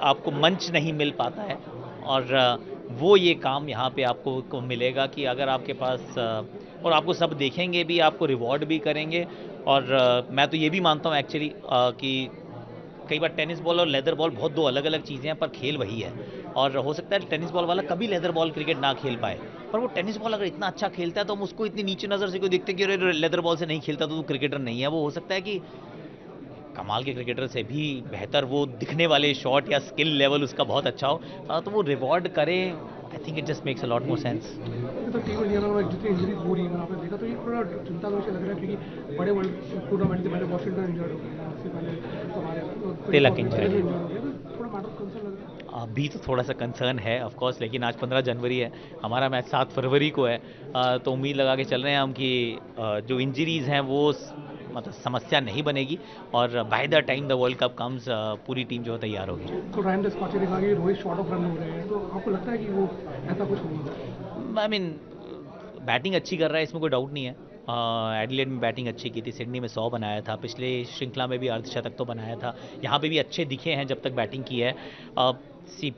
आपको मंच नहीं मिल पाता है। और वो ये काम यहाँ पे आपको को मिलेगा कि अगर आपके पास और आपको सब देखेंगे भी, आपको रिवॉर्ड भी करेंगे। और मैं तो ये भी मानता हूँ एक्चुअली कि कई बार टेनिस बॉल और लेदर बॉल बहुत दो अलग अलग चीज़ें हैं, पर खेल वही है। और हो सकता है टेनिस बॉल वाला कभी लेदर बॉल क्रिकेट ना खेल पाए, पर वो टेनिस बॉल अगर इतना अच्छा खेलता है तो हम उसको इतनी नीचे नज़र से कोई देखते हैं कि अरे लेदर बॉल से नहीं खेलता तो क्रिकेटर नहीं है। वो हो सकता है कि कमाल के क्रिकेटर से भी बेहतर वो दिखने वाले शॉट या स्किल लेवल उसका बहुत अच्छा हो, तो वो रिवॉर्ड करे। I think it just makes a lot more sense. तो टीम इंडिया में जितनी इंजरीज हो रही है आपने देखा तो ये थोड़ा चिंता का विषय लग रहा है क्योंकि बड़े वर्ल्ड टूर्नामेंट से पहले वॉशिंगटन इंजर्ड हो गया, उससे पहले हमारे तिलक तिलक इंजर्ड इंजर्ड हो गया, तो थोड़ा मैटर ऑफ कंसर्न लग रहा है। अभी तो थोड़ा सा कंसर्न है ऑफ कोर्स, लेकिन आज 15 जनवरी है, हमारा मैच 7 फरवरी को है। तो उम्मीद लगा के चल रहे हैं हम कि जो इंजरीज हैं वो मतलब समस्या नहीं बनेगी, और by the time the world cup comes पूरी टीम जो है तैयार होगी। तो रायन डिस्कॉचे ने कहा कि रोहित शॉर्ट ऑफ रन हो रहे हैं, तो आपको लगता है कि वो ऐसा कुछ होगा? आई मीन बैटिंग अच्छी कर रहा है, इसमें कोई डाउट नहीं है। एडिलेड में बैटिंग अच्छी की थी, सिडनी में 100 बनाया था, पिछले श्रृंखला में भी अर्धशतक तो बनाया था, यहाँ पे भी अच्छे दिखे हैं जब तक बैटिंग की है। सी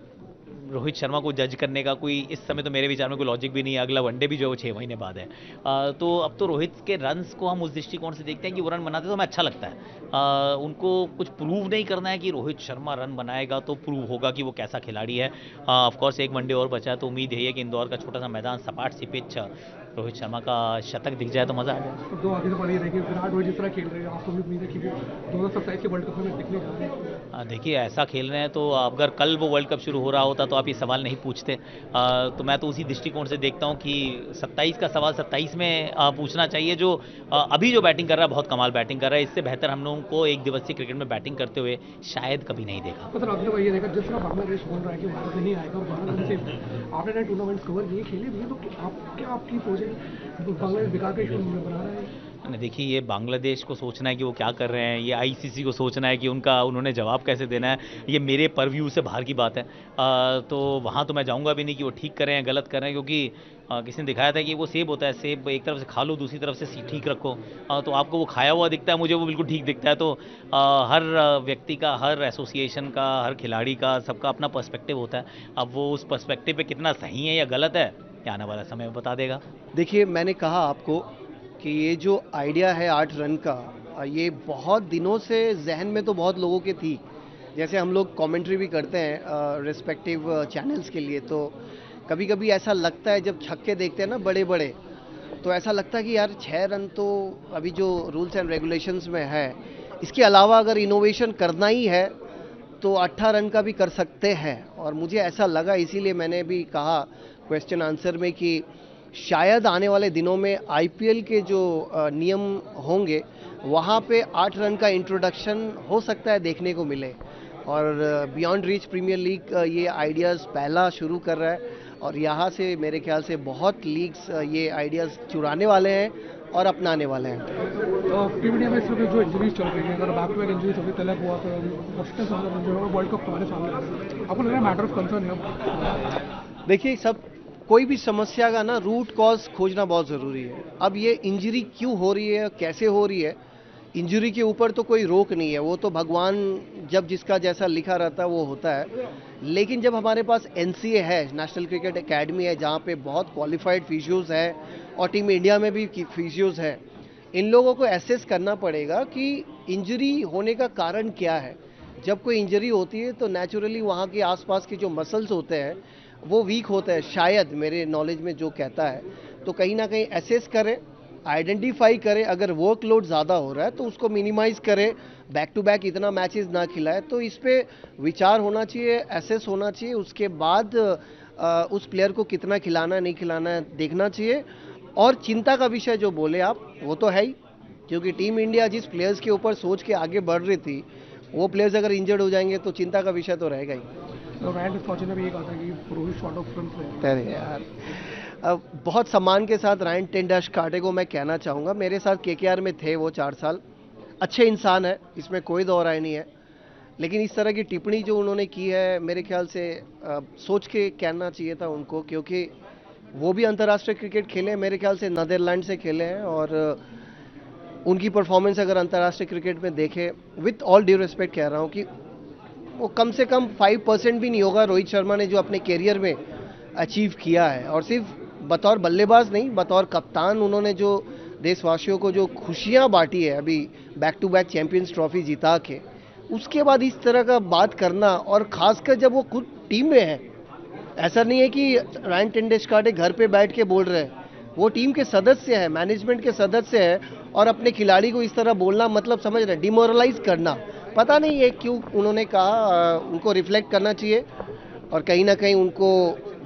रोहित शर्मा को जज करने का कोई इस समय तो मेरे विचार में कोई लॉजिक भी नहीं है, अगला वनडे भी जो है वो 6 महीने बाद है। तो अब तो रोहित के रन्स को हम उस दृष्टिकोण से देखते हैं कि वो रन बनाते तो हमें अच्छा लगता है। उनको कुछ प्रूव नहीं करना है कि रोहित शर्मा रन बनाएगा तो प्रूव होगा कि वो कैसा खिलाड़ी है। ऑफकोर्स एक वनडे और बचा है, तो उम्मीद यही है कि इंदौर का छोटा सा मैदान, सपाट सी पिच, रोहित शर्मा का शतक दिख जाए तो मज़ा आ जाए। तो दो आगे से पड़ी रहेगी, विराट रोहित जिस तरह खेल रहे हैं आपको भी उम्मीद है कि वो 2027 के वर्ल्ड कप में दिखने जा रहे हैं? देखिए ऐसा खेल रहे हैं तो अगर कल वो वर्ल्ड कप शुरू हो रहा होता तो आप ये सवाल नहीं पूछते। तो मैं तो उसी दृष्टिकोण से देखता हूँ कि 27 का सवाल 27 में पूछना चाहिए। जो अभी जो बैटिंग कर रहा है बहुत कमाल बैटिंग कर रहा है, इससे बेहतर हम लोगों को एक दिवसीय क्रिकेट में बैटिंग करते हुए शायद कभी नहीं देखा। तो सर आपने तो ये देखा जिस तरह बांग्लादेश बोल रहा है कि भारत नहीं आएगा और भारत हमसे आपने टूर्नामेंट्स कवर किए खेले भी हैं, तो आप क्या आपकी सोच है बांग्लादेश बेकार का इशू बना रहा है? नहीं, देखिए ये बांग्लादेश को सोचना है कि वो क्या कर रहे हैं, ये आईसीसी को सोचना है कि उन्होंने जवाब कैसे देना है, ये मेरे परव्यू से बाहर की बात है। तो वहाँ तो मैं जाऊँगा भी नहीं कि वो ठीक कर रहे हैं गलत कर रहे हैं, क्योंकि किसी ने दिखाया था कि वो सेब होता है, सेब एक तरफ से खा लो दूसरी तरफ से ठीक रखो। तो आपको वो खाया हुआ दिखता है, मुझे वो बिल्कुल ठीक दिखता है। तो हर व्यक्ति का, हर एसोसिएशन का, हर खिलाड़ी का, सबका अपना पर्सपेक्टिव होता है। अब वो उस पर्सपेक्टिव पे कितना सही है या गलत है, ये आने वाला समय बता देगा। देखिए, मैंने कहा आपको कि ये जो आइडिया है 8 रन का, ये बहुत दिनों से जहन में तो बहुत लोगों के थी। जैसे हम लोग कमेंट्री भी करते हैं रिस्पेक्टिव चैनल्स के लिए, तो कभी कभी ऐसा लगता है जब छक्के देखते हैं ना बड़े बड़े, तो ऐसा लगता है कि यार 6 रन तो अभी जो रूल्स एंड रेगुलेशंस में है, इसके अलावा अगर इनोवेशन करना ही है तो 8 रन का भी कर सकते हैं। और मुझे ऐसा लगा, इसीलिए मैंने भी कहा क्वेश्चन आंसर में कि शायद आने वाले दिनों में आईपीएल के जो नियम होंगे वहाँ पे 8 रन का इंट्रोडक्शन हो सकता है देखने को मिले। और बियॉन्ड रीच प्रीमियर लीग ये आइडियाज़ पहला शुरू कर रहा है, और यहाँ से मेरे ख्याल से बहुत लीग्स ये आइडियाज़ चुराने वाले हैं और अपनाने वाले हैं। तो टीम इंडिया में इस वक्त जो इंजरीज चल रही है, अगर बैक टू बैक इंजरीज होगी, तिलक हुआ तो वॉशिंगटन सुंदर जो है वर्ल्ड कप हमारे सामने आ रहा है, आपको लग रहा है मैटर ऑफ कंसर्न है? देखिए, सब कोई भी समस्या का ना रूट कॉज खोजना बहुत ज़रूरी है। अब ये इंजरी क्यों हो रही है, कैसे हो रही है, इंजरी के ऊपर तो कोई रोक नहीं है, वो तो भगवान जब जिसका जैसा लिखा रहता है वो होता है। लेकिन जब हमारे पास एनसीए है, नेशनल क्रिकेट एकेडमी है, जहाँ पे बहुत क्वालिफाइड फिजियोज है और टीम इंडिया में भी फिजियोज है, इन लोगों को एसेस करना पड़ेगा कि इंजरी होने का कारण क्या है। जब कोई इंजरी होती है तो नेचुरली वहाँ के आसपास के जो मसल्स होते हैं वो वीक होते हैं, शायद मेरे नॉलेज में जो कहता है। तो कहीं ना कहीं एसेस करें, आइडेंटिफाई करें, अगर वर्कलोड ज़्यादा हो रहा है तो उसको मिनिमाइज़ करें, बैक टू बैक इतना मैचेस ना खिलाए। तो इस पे विचार होना चाहिए, एसेस होना चाहिए, उसके बाद उस प्लेयर को कितना खिलाना नहीं खिलाना है देखना चाहिए। और चिंता का विषय जो बोले आप, वो तो है ही, क्योंकि टीम इंडिया जिस प्लेयर्स के ऊपर सोच के आगे बढ़ रही थी, वो प्लेयर्स अगर इंजर्ड हो जाएंगे तो चिंता का विषय तो रहेगा ही। तो रायन डिस्कॉचे ने भी ये कहा था कि रोहित शॉर्ट ऑफ रन है। अरे यार, अब बहुत सम्मान के साथ रायन टेंडुलकर को मैं कहना चाहूँगा, मेरे साथ केकेआर में थे वो 4 साल, अच्छे इंसान है, इसमें कोई दो राय नहीं है। लेकिन इस तरह की टिप्पणी जो उन्होंने की है, मेरे ख्याल से सोच के कहना चाहिए था उनको, क्योंकि वो भी अंतर्राष्ट्रीय क्रिकेट खेले हैं, मेरे ख्याल से नीदरलैंड से खेले हैं, और उनकी परफॉर्मेंस अगर अंतर्राष्ट्रीय क्रिकेट में देखें, विथ ऑल ड्यू रिस्पेक्ट कह रहा हूँ कि वो कम से कम 5% भी नहीं होगा रोहित शर्मा ने जो अपने कैरियर में अचीव किया है। और सिर्फ बतौर बल्लेबाज नहीं, बतौर कप्तान उन्होंने जो देशवासियों को जो खुशियां बांटी है अभी back to back champions trophy जिता के, उसके बाद इस तरह का बात करना, और खासकर जब वो खुद टीम में है, ऐसा नहीं है कि रायन टेंडुलकर घर पे बैठ के बोल रहे हैं, वो टीम के सदस्य है, मैनेजमेंट के सदस्य है, और अपने खिलाड़ी को इस तरह बोलना मतलब समझ रहे हैं डिमोरलाइज करना। पता नहीं ये क्यों उन्होंने कहा, उनको रिफ्लेक्ट करना चाहिए और कहीं ना कहीं उनको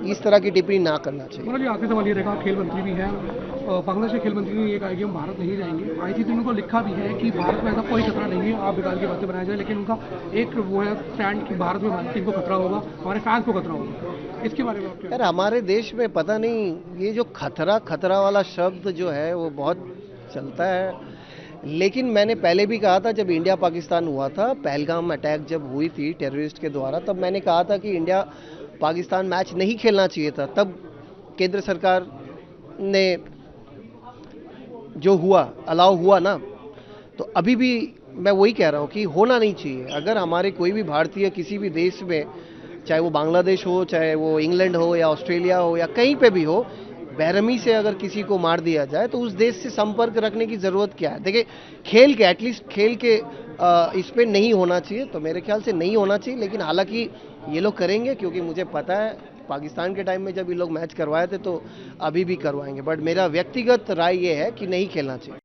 इस तरह की टिप्पणी ना करना चाहिए। मतलब आखिरी सवाल ये रहेगा, खेल मंत्री भी हैं, बांग्लादेश के खेल मंत्री ने ये कहा कि हम भारत नहीं जाएंगे। आईसीसी ने उनको लिखा भी है कि भारत में ऐसा कोई खतरा नहीं है, आप बेकार की बातें बनाया जाए, लेकिन उनका एक वो है स्टैंड कि भारत में हमारी टीम को खतरा होगा, हमारे फैंस को खतरा होगा। इसके बारे में आप क्या? यार हमारे देश में पता नहीं ये जो खतरा वाला शब्द जो है वो बहुत चलता है, लेकिन मैंने पहले भी कहा था जब इंडिया पाकिस्तान हुआ था, पहलगाम अटैक जब हुई थी टेररिस्ट के द्वारा, तब मैंने कहा था कि इंडिया पाकिस्तान मैच नहीं खेलना चाहिए था। तब केंद्र सरकार ने जो हुआ अलाउ हुआ ना, तो अभी भी मैं वही कह रहा हूँ कि होना नहीं चाहिए। अगर हमारे कोई भी भारतीय किसी भी देश में, चाहे वो बांग्लादेश हो, चाहे वो इंग्लैंड हो या ऑस्ट्रेलिया हो या कहीं पे भी हो, बेरहमी से अगर किसी को मार दिया जाए तो उस देश से संपर्क रखने की ज़रूरत क्या है? देखिए खेल के एटलीस्ट खेल के इस पे नहीं होना चाहिए, तो मेरे ख्याल से नहीं होना चाहिए। लेकिन हालांकि ये लोग करेंगे, क्योंकि मुझे पता है पाकिस्तान के टाइम में जब ये लोग मैच करवाए थे तो अभी भी करवाएंगे, बट मेरा व्यक्तिगत राय ये है कि नहीं खेलना चाहिए।